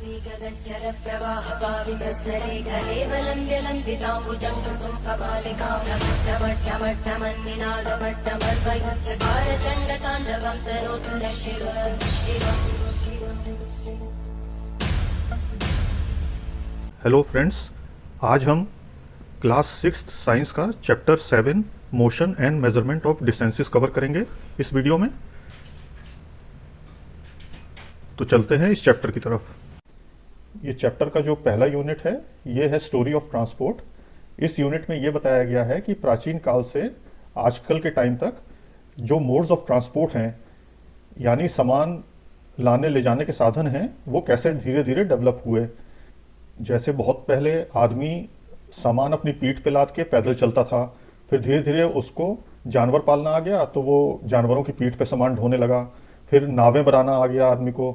Hello friends, आज हम class 6 science का chapter 7 motion and measurement of distances cover करेंगे इस वीडियो में। तो चलते हैं इस चैप्टर की तरफ। ये चैप्टर का जो पहला यूनिट है ये है स्टोरी ऑफ ट्रांसपोर्ट। इस यूनिट में ये बताया गया है कि प्राचीन काल से आजकल के टाइम तक जो मोड्स ऑफ ट्रांसपोर्ट हैं, यानी सामान लाने ले जाने के साधन हैं, वो कैसे धीरे धीरे डेवलप हुए। जैसे बहुत पहले आदमी सामान अपनी पीठ पे लाद के पैदल चलता था, फिर धीरे धीरे उसको जानवर पालना आ गया तो वो जानवरों की पीठ पे सामान ढोने लगा। फिर नावें बनाना आ गया आदमी को।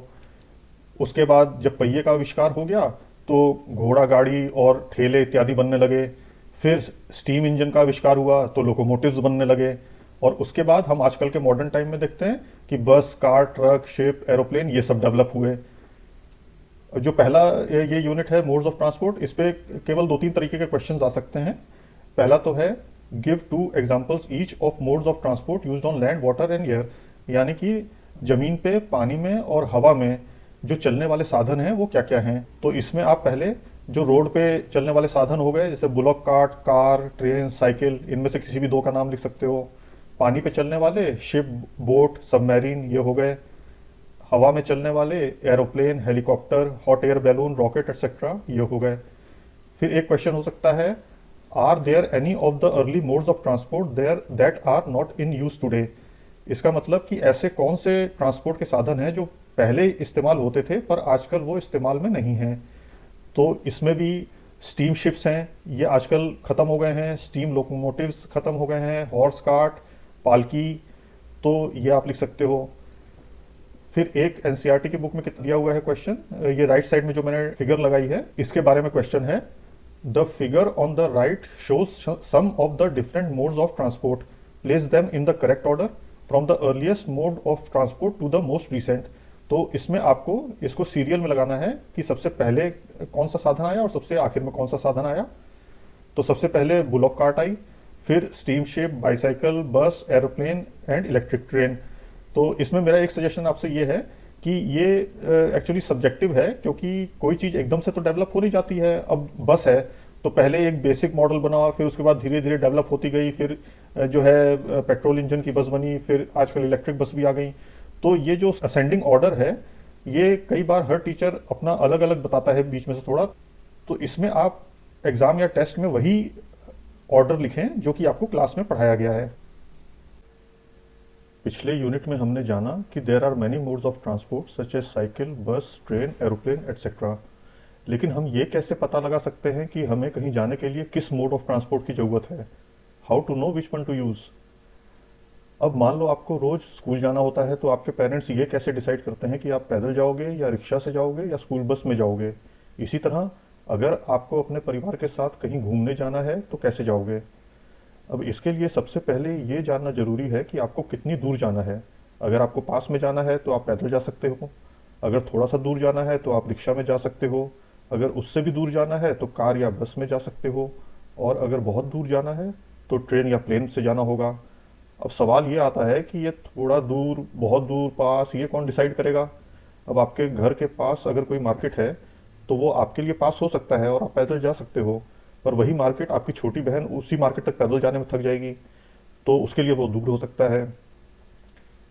उसके बाद जब पहिए का आविष्कार हो गया तो घोड़ा गाड़ी और ठेले इत्यादि बनने लगे। फिर स्टीम इंजन का आविष्कार हुआ तो लोकोमोटिव्स बनने लगे। और उसके बाद हम आजकल के मॉडर्न टाइम में देखते हैं कि बस, कार, ट्रक, शिप, एरोप्लेन ये सब डेवलप हुए। जो पहला ये यूनिट है मोड्स ऑफ ट्रांसपोर्ट, इस पे केवल 2-3 तरीके के क्वेश्चंस आ सकते हैं। पहला तो है give 2 examples each of modes of transport used on land, water and air. यानी कि जमीन पे, पानी में और हवा में जो चलने वाले साधन हैं वो क्या क्या हैं। तो इसमें आप पहले जो रोड पे चलने वाले साधन हो गए, जैसे bullock cart, car, train, cycle, इनमें से किसी भी 2 का नाम लिख सकते हो। पानी पे चलने वाले शिप, बोट, सबमरीन ये हो गए। हवा में चलने वाले aeroplane, helicopter, hot air balloon, rocket etcetera ये हो गए। फिर एक क्वेश्चन हो सकता है, are there any of the early modes of transport there that are not in use today. इसका मतलब कि ऐसे कौन से ट्रांसपोर्ट के साधन हैं जो पहले इस्तेमाल होते थे पर आजकल वो इस्तेमाल में नहीं हैं। तो इसमें भी स्टीम शिप्स हैं, ये आजकल ख़त्म हो गए हैं। स्टीम लोकोमोटिव्स ख़त्म हो गए हैं। हॉर्स कार्ट, पालकी, तो ये आप लिख सकते हो। फिर एक एनसीईआरटी की बुक में दिया हुआ है क्वेश्चन, ये राइट साइड में जो मैंने फिगर लगाई है इसके बारे में क्वेश्चन है। The figure on the right shows some of the different modes of transport, place them in the correct order from the earliest mode of transport to the most recent. तो इसमें आपको इसको सीरियल में लगाना है कि सबसे पहले कौन सा साधन आया और सबसे आखिर में कौन सा साधन आया। तो सबसे पहले बुलॉक कार्ट आई, फिर स्टीम शिप, बाईसाइकिल, बस, एरोप्लेन एंड इलेक्ट्रिक ट्रेन। तो इसमें मेरा एक सजेशन आपसे ये है कि ये एक्चुअली सब्जेक्टिव है, क्योंकि कोई चीज़ एकदम से तो डेवलप हो नहीं जाती है। अब बस है तो पहले एक बेसिक मॉडल बना, फिर उसके बाद धीरे धीरे डेवलप होती गई, फिर जो है पेट्रोल इंजन की बस बनी, फिर आजकल इलेक्ट्रिक बस भी आ गई। तो ये जो असेंडिंग ऑर्डर है ये कई बार हर टीचर अपना अलग अलग बताता है बीच में से थोड़ा। तो इसमें आप एग्ज़ाम या टेस्ट में वही ऑर्डर लिखें जो कि आपको क्लास में पढ़ाया गया है। पिछले यूनिट में हमने जाना कि there are many modes of transport such as cycle, bus, train, aeroplane etcetera. लेकिन हम ये कैसे पता लगा सकते हैं कि हमें कहीं जाने के लिए किस मोड ऑफ ट्रांसपोर्ट की ज़रूरत है। How to know which one to use. अब मान लो आपको रोज़ स्कूल जाना होता है, तो आपके पेरेंट्स ये कैसे डिसाइड करते हैं कि आप पैदल जाओगे या रिक्शा से जाओगे या स्कूल बस में जाओगे। इसी तरह अगर आपको अपने परिवार के साथ कहीं घूमने जाना है तो कैसे जाओगे। अब इसके लिए सबसे पहले ये जानना ज़रूरी है कि आपको कितनी दूर जाना है। अगर आपको पास में जाना है तो आप पैदल जा सकते हो। अगर थोड़ा सा दूर जाना है तो आप रिक्शा में जा सकते हो। अगर उससे भी दूर जाना है तो कार या बस में जा सकते हो। और अगर बहुत दूर जाना है तो ट्रेन या प्लेन से जाना होगा। अब सवाल ये आता है कि ये थोड़ा दूर, बहुत दूर, पास, ये कौन डिसाइड करेगा। अब आपके घर के पास अगर कोई मार्केट है तो वो आपके लिए पास हो सकता है और आप पैदल जा सकते हो, पर वही मार्केट आपकी छोटी बहन उसी मार्केट तक पैदल जाने में थक जाएगी, तो उसके लिए वो दूर हो सकता है।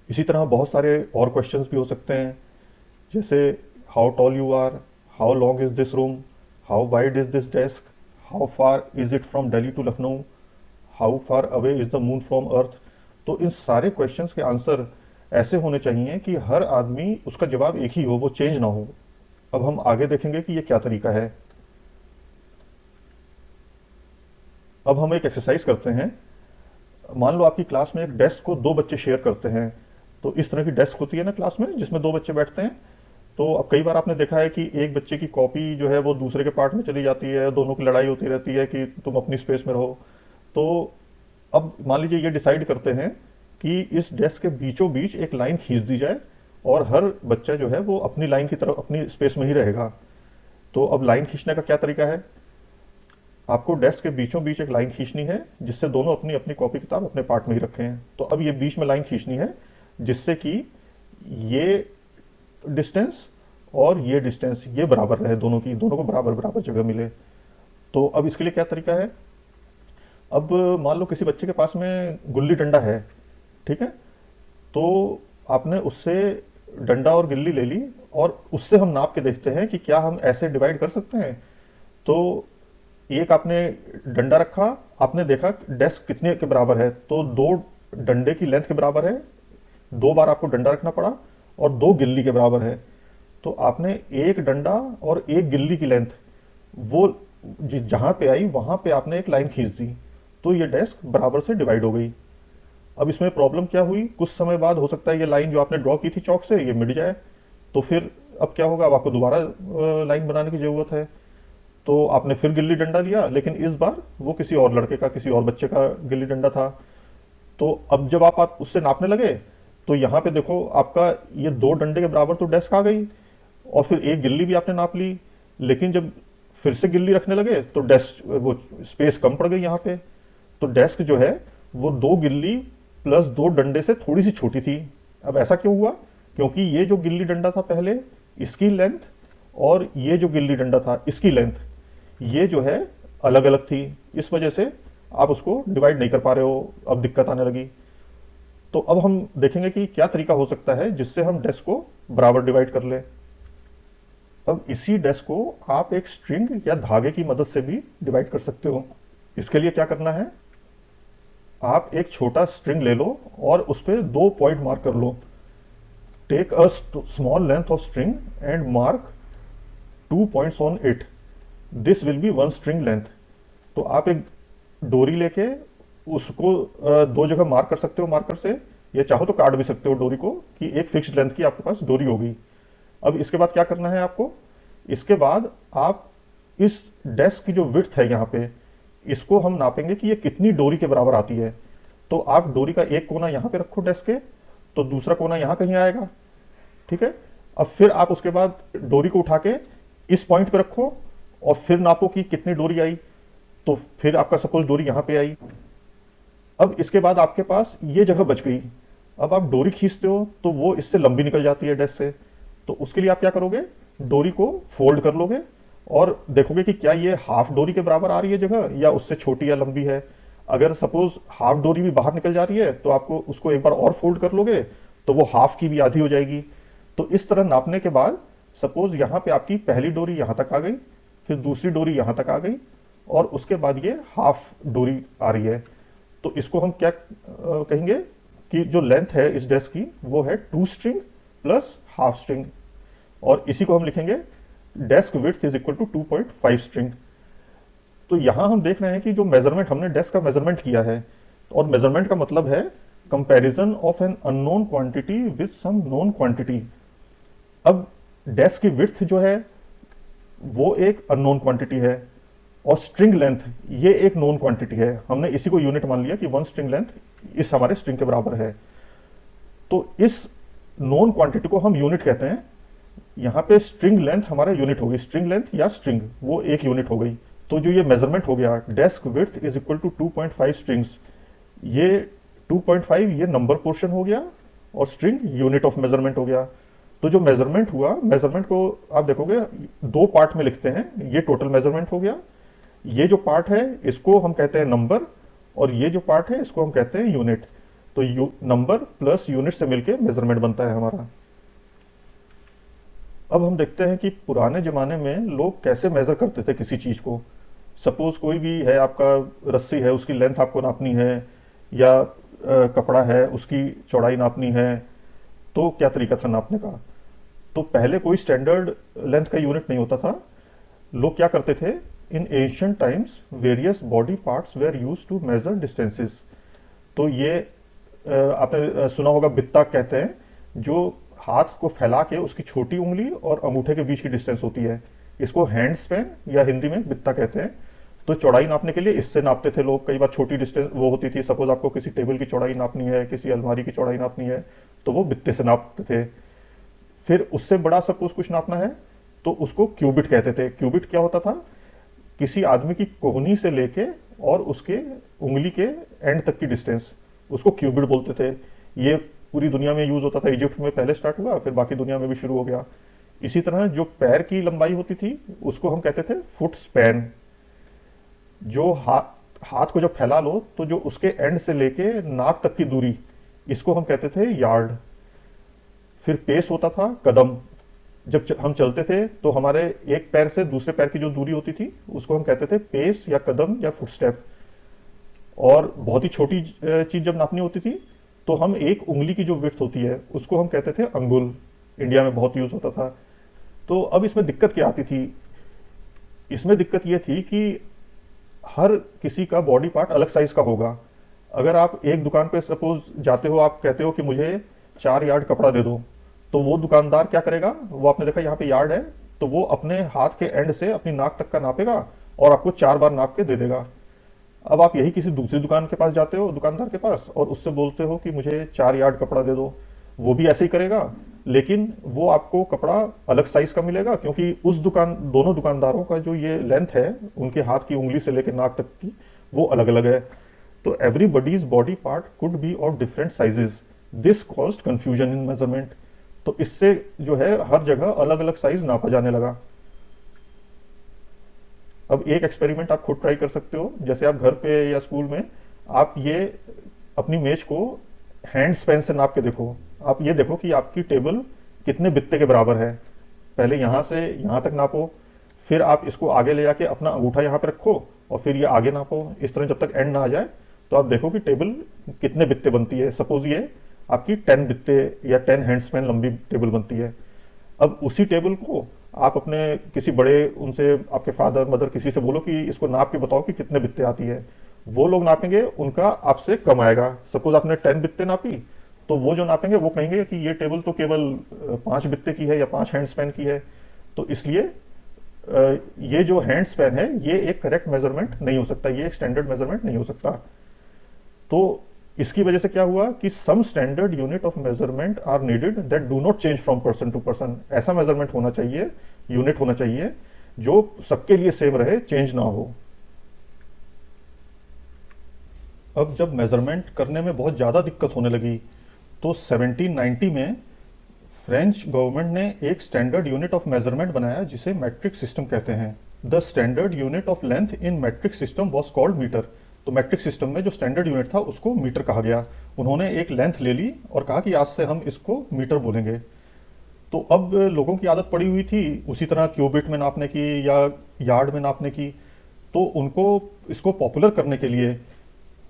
इसी तरह बहुत सारे और क्वेश्चंस भी हो सकते हैं, जैसे how tall you are, how long is this room, how wide is this desk, how far is it from Delhi to Lucknow, how far away is the moon from earth. तो इन सारे क्वेश्चंस के आंसर ऐसे होने चाहिए कि हर आदमी उसका जवाब एक ही हो, वो चेंज ना हो। अब हम आगे देखेंगे कि ये क्या तरीका है। अब हम एक एक्सरसाइज करते हैं। मान लो आपकी क्लास में एक डेस्क को 2 बच्चे शेयर करते हैं। तो इस तरह की डेस्क होती है ना क्लास में, जिसमें 2 बच्चे बैठते हैं। तो अब कई बार आपने देखा है कि एक बच्चे की कॉपी जो है वो दूसरे के पार्ट में चली जाती है, दोनों की लड़ाई होती रहती है कि तुम अपनी स्पेस में रहो। तो अब मान लीजिए ये डिसाइड करते हैं कि इस डेस्क के बीचों बीच एक लाइन खींच दी जाए और हर बच्चा जो है वो अपनी लाइन की तरफ, अपनी स्पेस में ही रहेगा। तो अब लाइन खींचने का क्या तरीका है, आपको डेस्क के बीचों बीच एक लाइन खींचनी है जिससे दोनों अपनी अपनी कॉपी किताब अपने पार्ट में ही रखे हैं। तो अब ये बीच में लाइन खींचनी है जिससे कि ये डिस्टेंस और ये डिस्टेंस ये बराबर रहे, दोनों की, दोनों को बराबर बराबर जगह मिले। तो अब इसके लिए क्या तरीका है, अब मान लो किसी बच्चे के पास में गुल्ली डंडा है, ठीक है, तो आपने उससे डंडा और गिल्ली ले ली और उससे हम नाप के देखते हैं कि क्या हम ऐसे डिवाइड कर सकते हैं। तो एक आपने डंडा रखा, आपने देखा डेस्क कितने के बराबर है, तो दो डंडे की लेंथ के बराबर है, दो बार आपको डंडा रखना पड़ा, और दो गिल्ली के बराबर है। तो आपने एक डंडा और एक गिल्ली की लेंथ वो जहां पे आई वहां पे आपने एक लाइन खींच दी, तो ये डेस्क बराबर से डिवाइड हो गई। अब इसमें प्रॉब्लम क्या हुई, कुछ समय बाद हो सकता है ये लाइन जो आपने ड्रॉ की थी चौक से ये मिट जाए, तो फिर अब क्या होगा, अब आपको दोबारा लाइन बनाने की जरूरत है। तो आपने फिर गिल्ली डंडा लिया, लेकिन इस बार वो किसी और लड़के का, किसी और बच्चे का गिल्ली डंडा था। तो अब जब आप उससे नापने लगे तो यहाँ पे देखो आपका ये दो डंडे के बराबर तो डेस्क आ गई, और फिर एक गिल्ली भी आपने नाप ली, लेकिन जब फिर से गिल्ली रखने लगे तो डेस्क वो स्पेस कम पड़ गई यहाँ पे। तो डेस्क जो है वो दो गिल्ली प्लस दो डंडे से थोड़ी सी छोटी थी। अब ऐसा क्यों हुआ, क्योंकि ये जो गिल्ली डंडा था पहले, इसकी लेंथ और ये जो गिल्ली डंडा था इसकी लेंथ ये जो है अलग अलग थी, इस वजह से आप उसको डिवाइड नहीं कर पा रहे हो, अब दिक्कत आने लगी। तो अब हम देखेंगे कि क्या तरीका हो सकता है जिससे हम डेस्क को बराबर डिवाइड कर लें। अब इसी डेस्क को आप एक स्ट्रिंग या धागे की मदद से भी डिवाइड कर सकते हो। इसके लिए क्या करना है, आप एक छोटा स्ट्रिंग ले लो और उस पर दो पॉइंट मार्क कर लो। Take a small length of string and mark 2 points on it, this will be one string length. तो आप एक डोरी लेके उसको दो जगह मार्क कर सकते हो मार्कर से, या चाहो तो काट भी सकते हो डोरी को, कि एक फिक्स्ड लेंथ की आपके पास डोरी होगी। अब इसके बाद क्या करना है आपको, इसके बाद आप इस डेस्क की जो विड्थ है यहाँ पे, इसको हम नापेंगे कि ये कितनी डोरी के बराबर आती है। तो आप डोरी का एक कोना यहाँ पे रखो डेस्क के, तो दूसरा कोना यहाँ कहीं आएगा, ठीक है। अब फिर आप उसके बाद डोरी को उठा के इस पॉइंट पे रखो और फिर नापो कि कितनी डोरी आई, तो फिर आपका सपोज डोरी यहाँ पे आई। अब इसके बाद आपके पास ये जगह बच गई। अब आप डोरी खींचते हो तो वो इससे लंबी निकल जाती है डेस्क से, तो उसके लिए आप क्या करोगे, डोरी को फोल्ड कर लोगे और देखोगे कि क्या ये हाफ डोरी के बराबर आ रही है जगह, या उससे छोटी या लंबी है। अगर सपोज हाफ डोरी भी बाहर निकल जा रही है तो आपको उसको एक बार और फोल्ड कर लोगे तो वो हाफ की भी आधी हो जाएगी। तो इस तरह नापने के बाद सपोज यहाँ पे आपकी पहली डोरी यहाँ तक आ गई, फिर दूसरी डोरी यहाँ तक आ गई, और उसके बाद ये हाफ डोरी आ रही है। तो इसको हम क्या कहेंगे कि जो लेंथ है इस डेस्क की वो है 2 स्ट्रिंग प्लस हाफ स्ट्रिंग, और इसी को हम लिखेंगे desk width is equal to 2.5 string. तो यहां हम देख रहे हैं कि जो मेजरमेंट हमने डेस्क का मेजरमेंट किया है, और मेजरमेंट का मतलब है comparison of an unknown quantity with some known quantity. अब डेस्क की विड्थ जो है वो एक अननोन क्वांटिटी है, और स्ट्रिंग लेंथ ये एक नोन क्वांटिटी है। हमने इसी को यूनिट मान लिया कि 1 स्ट्रिंग लेंथ इस हमारे स्ट्रिंग के बराबर है। तो इस नोन क्वांटिटी को हम यूनिट कहते हैं। यहाँ पे स्ट्रिंग लेंथ हमारा यूनिट होगी, स्ट्रिंग लेंथ या स्ट्रिंग वो एक यूनिट हो गई। तो जो ये मेजरमेंट हो गया desk width is equal to 2.5 strings, ये 2.5 ये नंबर पोर्शन हो गया और स्ट्रिंग यूनिट ऑफ मेजरमेंट हो गया। तो जो मेजरमेंट हुआ, मेजरमेंट को आप देखोगे दो पार्ट में लिखते हैं, ये टोटल मेजरमेंट हो गया, ये जो पार्ट है इसको हम कहते हैं नंबर, और ये जो पार्ट है इसको हम कहते हैं यूनिट। तो नंबर प्लस यूनिट से मिलके मेजरमेंट बनता है हमारा। अब हम देखते हैं कि पुराने जमाने में लोग कैसे मेजर करते थे किसी चीज को। सपोज कोई भी है, आपका रस्सी है उसकी लेंथ आपको नापनी है, या कपड़ा है उसकी चौड़ाई नापनी है, तो क्या तरीका था नापने का। तो पहले कोई स्टैंडर्ड लेंथ का यूनिट नहीं होता था। लोग क्या करते थे, in ancient times various body parts were use to measure distances. तो ये आपने सुना होगा बित्ता कहते हैं, जो हाथ को फैला के उसकी छोटी उंगली और अंगूठे के बीच की डिस्टेंस होती है, इसको हैंड स्पैन या हिंदी में बित्ता कहते हैं। तो चौड़ाई नापने के लिए इससे नापते थे लोग। कई बार छोटी डिस्टेंस वो होती थी, सपोज आपको किसी टेबल की चौड़ाई नापनी है, किसी अलमारी की चौड़ाई नापनी है, तो वो बित्ते से नापते थे। फिर उससे बड़ा सपोज कुछ नापना है तो उसको क्यूबिट कहते थे। क्यूबिट क्या होता था? किसी आदमी की कोहनी से लेके और उसके उंगली के एंड तक की डिस्टेंस, उसको क्यूबिट बोलते थे। ये पूरी दुनिया में यूज होता था। इजिप्ट में पहले स्टार्ट हुआ, फिर बाकी दुनिया में भी शुरू हो गया। इसी तरह जो पैर की लंबाई होती थी उसको हम कहते थे फुट स्पैन। जो हाथ हाथ को जब फैला लो तो जो उसके एंड से लेके नाक तक की दूरी, इसको हम कहते थे यार्ड। फिर पेस होता था कदम। जब हम चलते थे तो हमारे एक पैर से दूसरे पैर की जो दूरी होती थी उसको हम कहते थे पेस या कदम या फुटस्टेप। और बहुत ही छोटी चीज जब नापनी होती थी तो हम एक उंगली की जो विड्थ होती है उसको हम कहते थे अंगुल। इंडिया में बहुत यूज होता था। तो अब इसमें दिक्कत क्या आती थी? इसमें दिक्कत ये थी कि हर किसी का बॉडी पार्ट अलग साइज का होगा। अगर आप एक दुकान पे सपोज जाते हो, आप कहते हो कि मुझे 4 यार्ड कपड़ा दे दो, तो वो दुकानदार क्या करेगा? वो आपने देखा यहाँ पे यार्ड है, तो वो अपने हाथ के एंड से अपनी नाक तक का नापेगा और आपको 4 बार नाप के दे देगा। अब आप यही किसी दूसरी दुकान के पास जाते हो, दुकानदार के पास, और उससे बोलते हो कि मुझे 4 यार्ड कपड़ा दे दो, वो भी ऐसे ही करेगा, लेकिन वो आपको कपड़ा अलग साइज का मिलेगा, क्योंकि उस दुकान दोनों दुकानदारों का जो ये लेंथ है उनके हाथ की उंगली से लेकर नाक तक की, वो अलग अलग है। तो everybody's body part could be of different sizes. This caused confusion in measurement. तो इससे जो है हर जगह अलग अलग साइज नापा जाने लगा। अब एक एक्सपेरिमेंट आप खुद ट्राई कर सकते हो। जैसे आप घर पे या स्कूल में आप ये अपनी मेज को हैंड स्पैन से नाप के देखो। आप ये देखो कि आपकी टेबल कितने बित्ते के बराबर है। पहले यहाँ से यहाँ तक नापो, फिर आप इसको आगे ले जाके अपना अंगूठा यहाँ पे रखो और फिर ये आगे नापो। इस तरह जब तक एंड ना आ जाए तो आप देखो कि टेबल कितने बित्ते बनती है। सपोज ये आपकी 10 बित्ते या 10 हैंड स्पैन लंबी टेबल बनती है। अब उसी टेबल को आप अपने किसी बड़े, उनसे आपके फादर मदर किसी से बोलो कि इसको नाप के बताओ कि कितने बित्ते आती है। वो लोग नापेंगे, उनका आपसे कम आएगा। सपोज आपने 10 बित्ते नापी, तो वो जो नापेंगे वो कहेंगे कि ये टेबल तो केवल 5 बित्ते की है या 5 हैंड स्पैन की है। तो इसलिए ये जो हैंड स्पैन है ये एक करेक्ट मेजरमेंट नहीं हो सकता, ये एक स्टैंडर्ड मेजरमेंट नहीं हो सकता। तो इसकी वजह से क्या हुआ कि some standard unit of measurement are needed that do not change from person to person. ऐसा मेजरमेंट होना चाहिए, यूनिट होना चाहिए जो सबके लिए सेम रहे, चेंज ना हो। अब जब मेजरमेंट करने में बहुत ज़्यादा दिक्कत होने लगी तो 1790 में फ्रेंच गवर्नमेंट ने एक स्टैंडर्ड यूनिट ऑफ मेजरमेंट बनाया जिसे मैट्रिक सिस्टम कहते हैं। The standard unit of length in metric system was called metre. तो मैट्रिक सिस्टम में जो स्टैंडर्ड यूनिट था उसको मीटर कहा गया। उन्होंने एक लेंथ ले ली और कहा कि आज से हम इसको मीटर बोलेंगे। तो अब लोगों की आदत पड़ी हुई थी उसी तरह क्यूबिट में नापने की या यार्ड में नापने की। तो उनको इसको पॉपुलर करने के लिए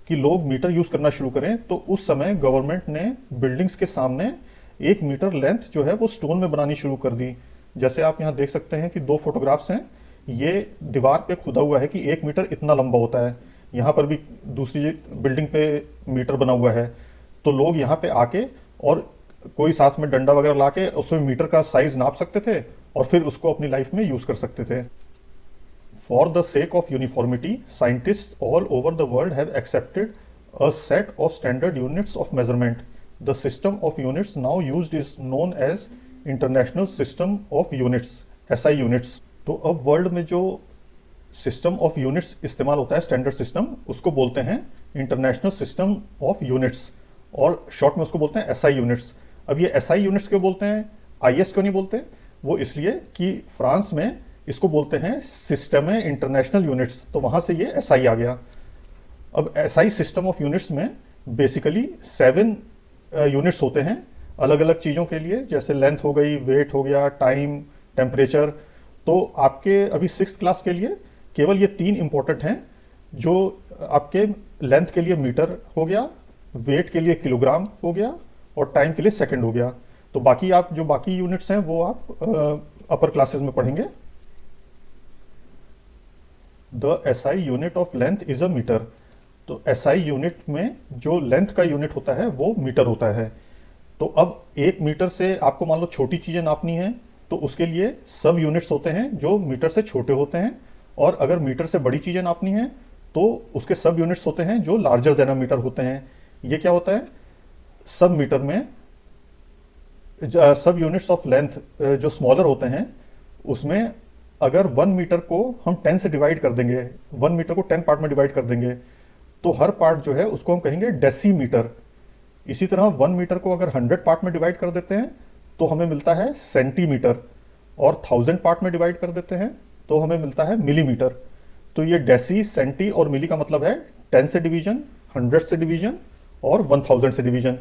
कि लोग मीटर यूज़ करना शुरू करें, तो उस समय गवर्नमेंट ने बिल्डिंग्स के सामने 1 मीटर लेंथ जो है वो स्टोन में बनानी शुरू कर दी। जैसे आप यहाँ देख सकते हैं कि 2 फोटोग्राफ्स हैं। ये दीवार पे खुदा हुआ है कि 1 मीटर इतना लंबा होता है। यहाँ पर भी दूसरी बिल्डिंग पे मीटर बना हुआ है। तो लोग यहाँ पे आके और कोई साथ में डंडा वगैरह ला के उसमें मीटर का साइज नाप सकते थे और फिर उसको अपनी लाइफ में यूज़ कर सकते थे। For the sake of uniformity, scientists all over the world have accepted a set of standard units of measurement. The system of units now used is known as International System of Units, SI units. तो अब world में जो system of units इस्तेमाल होता है, standard system, उसको बोलते हैं इंटरनेशनल सिस्टम ऑफ यूनिट्स, और शॉर्ट में उसको बोलते हैं एसआई यूनिट्स। अब ये एसआई यूनिट्स क्यों बोलते हैं, आईएस क्यों नहीं बोलते? वो इसलिए कि फ्रांस में इसको बोलते हैं सिस्टम है इंटरनेशनल यूनिट्स, तो वहाँ से ये एसआई आ गया। अब एसआई सिस्टम ऑफ यूनिट्स में बेसिकली 7 यूनिट्स होते हैं अलग अलग चीज़ों के लिए, जैसे लेंथ हो गई, वेट हो गया, टाइम, टेम्परेचर। तो आपके अभी 6th क्लास के लिए केवल ये 3 इंपॉर्टेंट हैं, जो आपके लेंथ के लिए मीटर हो गया, वेट के लिए किलोग्राम हो गया और टाइम के लिए सेकंड हो गया। तो बाकी आप जो बाकी यूनिट्स हैं वो आप अपर क्लासेस में पढ़ेंगे। The SI unit of length is a metre. तो एसआई यूनिट में जो लेंथ का यूनिट होता है वो मीटर होता है। तो अब 1 मीटर से आपको मान लो छोटी चीज़ें नापनी है तो उसके लिए सब यूनिट्स होते हैं जो मीटर से छोटे होते हैं, और अगर मीटर से बड़ी चीज़ें नापनी है तो उसके सब यूनिट्स होते हैं जो लार्जर देन अ मीटर होते हैं। ये क्या होता है, सब मीटर में सब यूनिट्स ऑफ लेंथ जो स्मॉलर होते हैं उसमें अगर 1 मीटर को हम 10 से डिवाइड कर देंगे, 1 मीटर को 10 पार्ट में डिवाइड कर देंगे, तो हर पार्ट जो है उसको हम कहेंगे डेसीमीटर। इसी तरह 1 मीटर को अगर 100 पार्ट में डिवाइड कर देते हैं तो हमें मिलता है सेंटीमीटर, और 1000 पार्ट में डिवाइड कर देते हैं तो हमें मिलता है मिलीमीटर। तो ये डेसी, सेंटी और मिली का मतलब है 10 से डिवीजन, 100 से डिवीजन और 1000 से डिवीजन।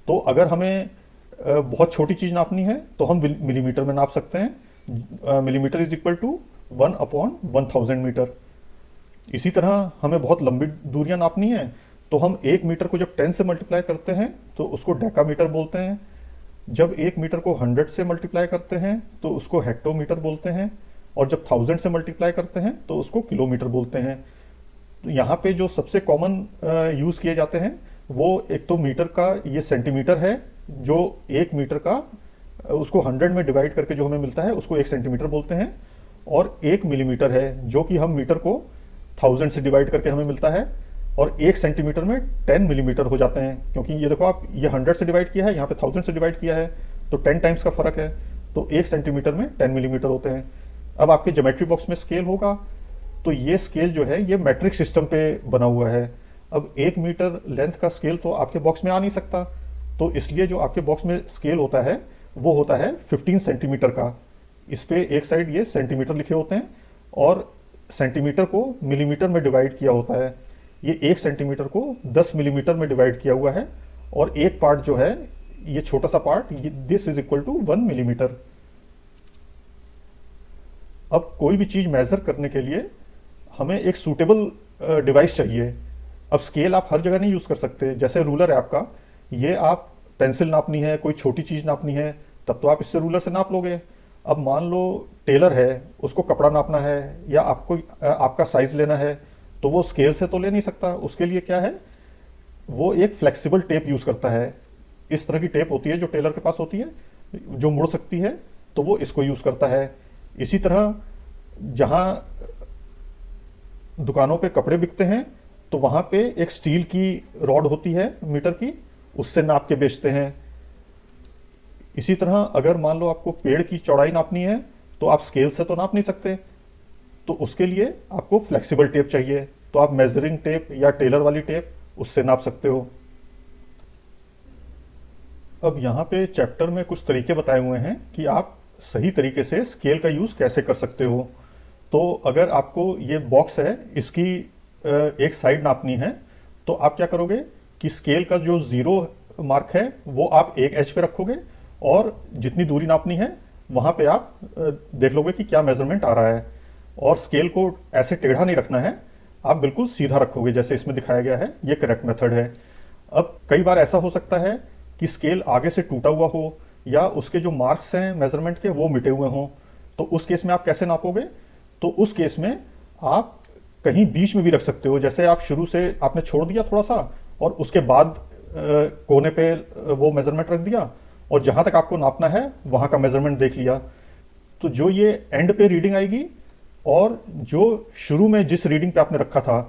तो अगर हमें बहुत छोटी चीज नापनी है तो हम मिलीमीटर में नाप सकते हैं। Millimetre is equal to 1/1000 metre. इसी तरह हमें बहुत लंबी दूरियां नापनी है तो हम 1 मीटर को जब 10 से मल्टीप्लाई करते हैं तो उसको डेकामीटर बोलते हैं। जब 1 मीटर को 100 से मल्टीप्लाई करते हैं तो उसको हेक्टोमीटर बोलते हैं, और जब 1000 से मल्टीप्लाई करते हैं तो उसको किलोमीटर बोलते हैं। तो यहाँ पे जो सबसे कॉमन यूज़ किए जाते हैं वो एक तो मीटर का ये सेंटीमीटर है, जो 1 मीटर का उसको 100 में डिवाइड करके जो हमें मिलता है उसको 1 सेंटीमीटर बोलते हैं, और 1 मिलीमीटर है जो कि हम मीटर को 1000 से डिवाइड करके हमें मिलता है, और 1 सेंटीमीटर में 10 मिलीमीटर हो जाते हैं। क्योंकि ये देखो आप, ये 100 से डिवाइड किया है, यहाँ पे 1000 से डिवाइड किया है, तो 10 टाइम्स का फर्क है, तो 1 सेंटीमीटर में 10 मिलीमीटर होते हैं। अब आपके ज्योमेट्री बॉक्स में स्केल होगा, तो ये स्केल जो है ये मैट्रिक सिस्टम पे बना हुआ है। अब 1 मीटर लेंथ का स्केल तो आपके बॉक्स में आ नहीं सकता, तो इसलिए जो आपके बॉक्स में स्केल होता है वो होता है 15 सेंटीमीटर का। इस पे एक साइड ये सेंटीमीटर लिखे होते हैं, और सेंटीमीटर को मिलीमीटर में डिवाइड किया होता है। ये 1 सेंटीमीटर को 10 मिलीमीटर में डिवाइड किया हुआ है, और एक पार्ट जो है ये छोटा सा part, this is equal to 1 millimetre. अब कोई भी चीज मेजर करने के लिए हमें एक सूटेबल डिवाइस चाहिए। अब स्केल आप हर जगह नहीं यूज कर सकते। जैसे रूलर है आपका, ये आप पेंसिल नापनी है, कोई छोटी चीज नापनी है, तब तो आप इससे रूलर से नाप लोगे। अब मान लो टेलर है, उसको कपड़ा नापना है या आपको आपका साइज लेना है, तो वो स्केल से तो ले नहीं सकता। उसके लिए क्या है, वो एक फ्लेक्सिबल टेप यूज करता है। इस तरह की टेप होती है जो टेलर के पास होती है, जो मुड़ सकती है, तो वो इसको यूज करता है। इसी तरह जहां दुकानों पे कपड़े बिकते हैं तो वहां पे एक स्टील की रॉड होती है मीटर की, उससे नाप के बेचते हैं। इसी तरह अगर मान लो आपको पेड़ की चौड़ाई नापनी है तो आप स्केल से तो नाप नहीं सकते, तो उसके लिए आपको फ्लेक्सिबल टेप चाहिए, तो आप मेजरिंग टेप या टेलर वाली टेप उससे नाप सकते हो। अब यहाँ पे चैप्टर में कुछ तरीके बताए हुए हैं कि आप सही तरीके से स्केल का यूज़ कैसे कर सकते हो। तो अगर आपको ये बॉक्स है, इसकी एक साइड नापनी है, तो आप क्या करोगे कि स्केल का जो 0 मार्क है वो आप एक एज पे रखोगे, और जितनी दूरी नापनी है वहाँ पे आप देख लोगे कि क्या मेजरमेंट आ रहा है। और स्केल को ऐसे टेढ़ा नहीं रखना है, आप बिल्कुल सीधा रखोगे जैसे इसमें दिखाया गया है, ये करेक्ट मेथड है। अब कई बार ऐसा हो सकता है कि स्केल आगे से टूटा हुआ हो, या उसके जो मार्क्स हैं मेजरमेंट के वो मिटे हुए हों, तो उस केस में आप कैसे नापोगे? तो उस केस में आप कहीं बीच में भी रख सकते हो। जैसे आप शुरू से आपने छोड़ दिया थोड़ा सा, और उसके बाद कोने पे वो मेजरमेंट रख दिया, और जहां तक आपको नापना है वहां का मेजरमेंट देख लिया। तो जो ये एंड पे रीडिंग आएगी, और जो शुरू में जिस रीडिंग पे आपने रखा था,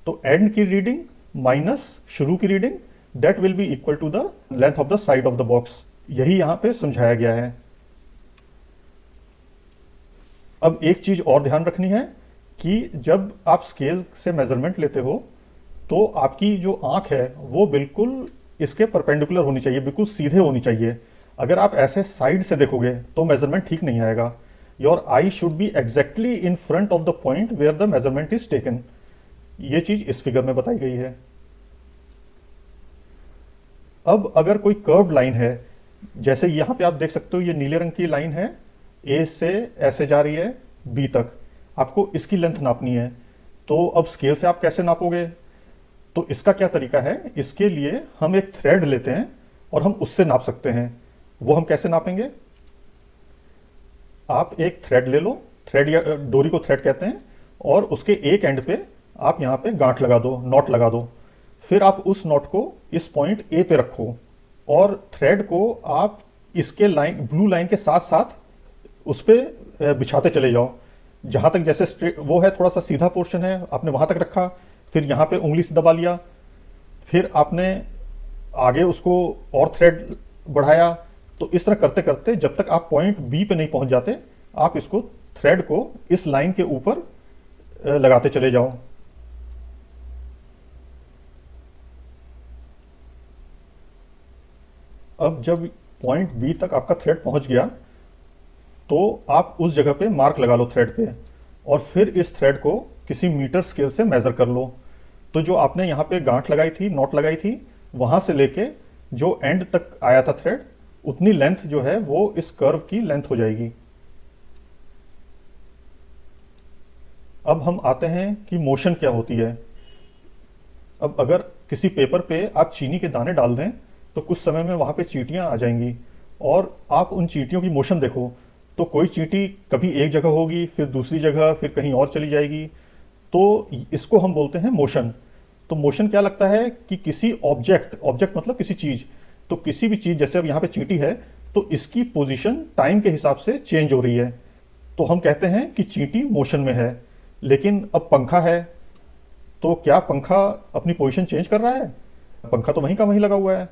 तो एंड की रीडिंग माइनस शुरू की reading, that will be equal to the length of the side of the box. यही यहां पे समझाया गया है। अब एक चीज और ध्यान रखनी है कि जब आप स्केल से मेजरमेंट लेते हो तो आपकी जो आंख है वो बिल्कुल इसके परपेंडिकुलर होनी चाहिए, बिल्कुल सीधे होनी चाहिए। अगर आप ऐसे साइड से देखोगे तो मेजरमेंट ठीक नहीं आएगा। Your eye should be exactly in front of the point where the measurement is taken. ये चीज इस फिगर में बताई गई है। अब अगर कोई कर्व्ड लाइन है, जैसे यहां पे आप देख सकते हो ये नीले रंग की लाइन है, ए से ऐसे जा रही है बी तक, आपको इसकी लेंथ नापनी है। तो अब स्केल से आप कैसे नापोगे? तो इसका क्या तरीका है, इसके लिए हम एक थ्रेड लेते हैं और हम उससे नाप सकते हैं। वो हम कैसे नापेंगे? आप एक थ्रेड ले लो, थ्रेड या डोरी को थ्रेड कहते हैं, और उसके एक एंड पे आप यहाँ पे गांठ लगा दो, नॉट लगा दो। फिर आप उस नॉट को इस पॉइंट ए पे रखो, और थ्रेड को आप इसके लाइन, ब्लू लाइन के साथ साथ उस पे बिछाते चले जाओ। जहां तक जैसे स्ट्रेट वो है, थोड़ा सा सीधा पोर्शन है, आपने वहां तक रखा, फिर यहाँ पे उंगली से दबा लिया, फिर आपने आगे उसको और थ्रेड बढ़ाया। तो इस तरह करते करते जब तक आप पॉइंट बी पे नहीं पहुंच जाते, आप इसको थ्रेड को इस लाइन के ऊपर लगाते चले जाओ। अब जब पॉइंट बी तक आपका थ्रेड पहुंच गया तो आप उस जगह पे मार्क लगा लो थ्रेड पे, और फिर इस थ्रेड को किसी मीटर स्केल से मेजर कर लो। तो जो आपने यहाँ पे गांठ लगाई थी, नॉट लगाई थी, वहां से लेके जो एंड तक आया था थ्रेड, उतनी लेंथ जो है वो इस कर्व की लेंथ हो जाएगी। अब हम आते हैं कि मोशन क्या होती है। अब अगर किसी पेपर पे आप चीनी के दाने डाल दें तो कुछ समय में वहां पे चींटियां आ जाएंगी, और आप उन चींटियों की मोशन देखो तो कोई चींटी कभी एक जगह होगी, फिर दूसरी जगह, फिर कहीं और चली जाएगी। तो इसको हम बोलते हैं मोशन। तो मोशन क्या लगता है कि किसी ऑब्जेक्ट, ऑब्जेक्ट मतलब किसी चीज, तो किसी भी चीज, जैसे अब यहाँ पे चींटी है तो इसकी पोजीशन टाइम के हिसाब से चेंज हो रही है, तो हम कहते हैं कि चींटी मोशन में है। लेकिन अब पंखा है, तो क्या पंखा अपनी पोजीशन चेंज कर रहा है? पंखा तो वहीं का वहीं लगा हुआ है।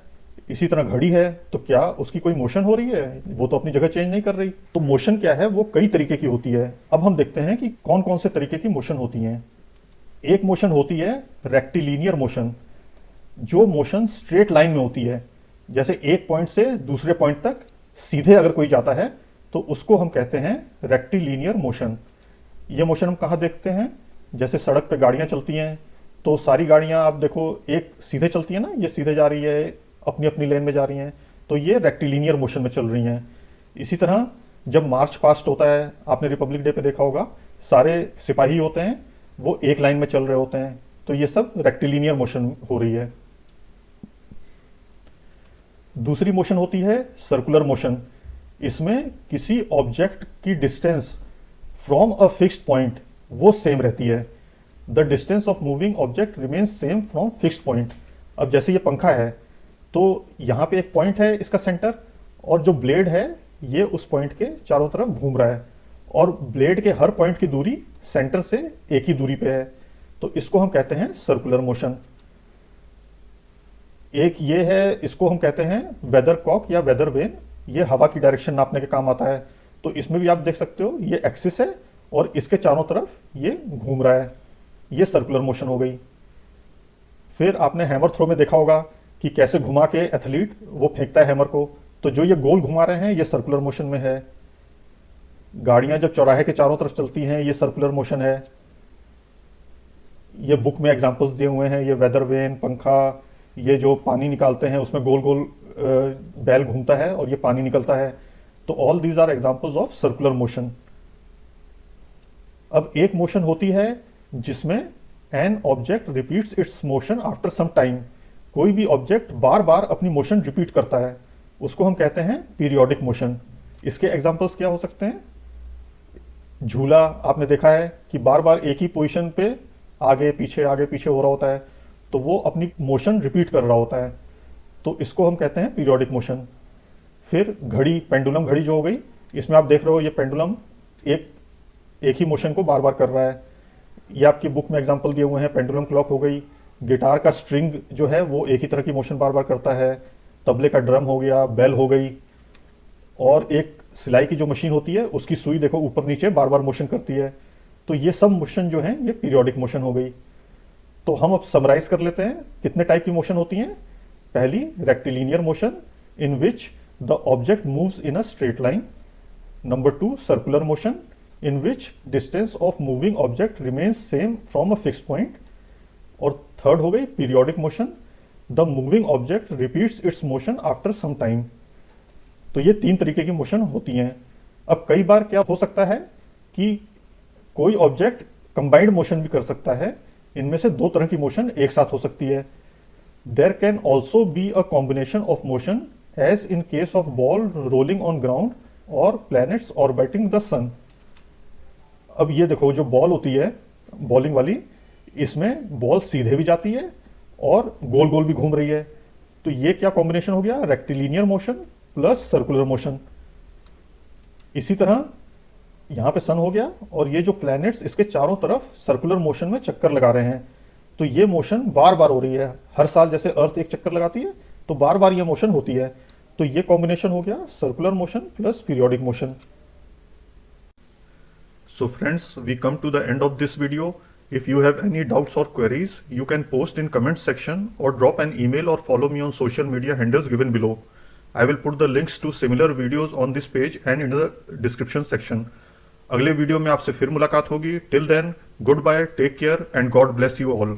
इसी तरह घड़ी है, तो क्या उसकी कोई मोशन हो रही है? वो तो अपनी जगह चेंज नहीं कर रही। तो मोशन क्या है, वो कई तरीके की होती है। अब हम देखते हैं कि कौन कौन से तरीके की मोशन होती हैं। एक मोशन होती है रेक्टिलिनियर मोशन, जो मोशन स्ट्रेट लाइन में होती है। जैसे एक पॉइंट से दूसरे पॉइंट तक सीधे अगर कोई जाता है तो उसको हम कहते हैं रेक्टिलिनियर मोशन। ये मोशन हम कहाँ देखते हैं? जैसे सड़क पे गाड़ियां चलती हैं, तो सारी गाड़ियां आप देखो एक सीधे चलती है ना, ये सीधे जा रही है, अपनी अपनी लेन में जा रही हैं, तो ये रेक्टिलिनियर मोशन में चल रही हैं। इसी तरह जब मार्च पास्ट होता है, आपने रिपब्लिक डे पे देखा होगा, सारे सिपाही होते हैं, वो एक लाइन में चल रहे होते हैं, तो ये सब रेक्टिलिनियर मोशन हो रही है। दूसरी मोशन होती है सर्कुलर मोशन। इसमें किसी ऑब्जेक्ट की distance from a fixed point वो सेम रहती है। The distance of moving object remains same from fixed point. अब जैसे ये पंखा है, तो यहाँ पे एक पॉइंट है इसका सेंटर, और जो ब्लेड है ये उस पॉइंट के चारों तरफ घूम रहा है, और ब्लेड के हर पॉइंट की दूरी सेंटर से एक ही दूरी पे है, तो इसको हम कहते हैं सर्कुलर मोशन। एक ये है, इसको हम कहते हैं वेदर कॉक या वेदर वेन। ये हवा की डायरेक्शन नापने के काम आता है। तो इसमें भी आप देख सकते हो ये एक्सिस है और इसके चारों तरफ ये घूम रहा है, ये सर्कुलर मोशन हो गई। फिर आपने हैमर थ्रो में देखा होगा कि कैसे घुमा के एथलीट वो फेंकता है हैमर को, तो जो ये गोल घुमा रहे हैं ये सर्कुलर मोशन में है। गाड़ियां जब चौराहे के चारों तरफ चलती हैं, ये सर्कुलर मोशन है। ये बुक में एग्जांपल्स दिए हुए हैं, ये वेदर वेन, पंखा, ये जो पानी निकालते हैं उसमें गोल गोल बैल घूमता है और ये पानी निकलता है। तो all these are examples of circular motion. अब एक मोशन होती है जिसमें an object repeats its motion after some time. कोई भी ऑब्जेक्ट बार बार अपनी मोशन रिपीट करता है, उसको हम कहते हैं पीरियोडिक मोशन। इसके एग्जांपल्स क्या हो सकते हैं? झूला आपने देखा है कि बार बार एक ही पोजीशन पे आगे पीछे हो रहा होता है, तो वो अपनी मोशन रिपीट कर रहा होता है, तो इसको हम कहते हैं पीरियोडिक मोशन। फिर घड़ी, पेंडुलम घड़ी जो हो गई, इसमें आप देख रहे हो ये पेंडुलम एक ही मोशन को बार बार कर रहा है। ये आपकी बुक में एग्जांपल दिए हुए हैं, पेंडुलम क्लॉक हो गई। गिटार का स्ट्रिंग जो है वो एक ही तरह की मोशन बार बार करता है। तबले का ड्रम हो गया, बेल हो गई। और एक सिलाई की जो मशीन होती है उसकी सुई देखो ऊपर नीचे बार बार मोशन करती है। तो ये सब मोशन जो है ये पीरियोडिक मोशन हो गई। तो हम अब समराइज कर लेते हैं कितने टाइप की मोशन होती हैं। पहली rectilinear motion, in which the object moves in a straight line. Number 2 circular motion, in which distance of moving object remains same from a fixed point। और थर्ड हो गई periodic motion, the moving object repeats its motion after some time। तो ये 3 तरीके की motion होती हैं। अब कई बार क्या हो सकता है कि कोई ऑब्जेक्ट कंबाइंड मोशन भी कर सकता है। इनमें से 2 तरह की मोशन एक साथ हो सकती है। There can also be a combination of motion as in case of ball rolling on ground और प्लैनेट्स ऑर्बिटिंग द सन। अब ये देखो जो बॉल होती है बॉलिंग वाली, इसमें बॉल सीधे भी जाती है और गोल गोल भी घूम रही है। तो ये क्या कॉम्बिनेशन हो गया? Rectilinear motion plus circular motion. इसी तरह यहाँ पे सन हो गया और ये जो प्लैनेट्स इसके चारों तरफ सर्कुलर मोशन में चक्कर लगा रहे हैं, तो ये मोशन बार बार हो रही है। हर साल जैसे अर्थ एक चक्कर लगाती है तो बार बार ये मोशन होती है। तो ये कॉम्बिनेशन हो गया circular motion plus periodic motion. So friends, we come to the end of this video. If you have any doubts or queries, you can post in comment section or drop an email or follow me on social media handles given below. I will put the links to similar videos on this page and in the description section. अगले video में आपसे फिर मुलाकात होगी. Till then, goodbye, take care and God bless you all.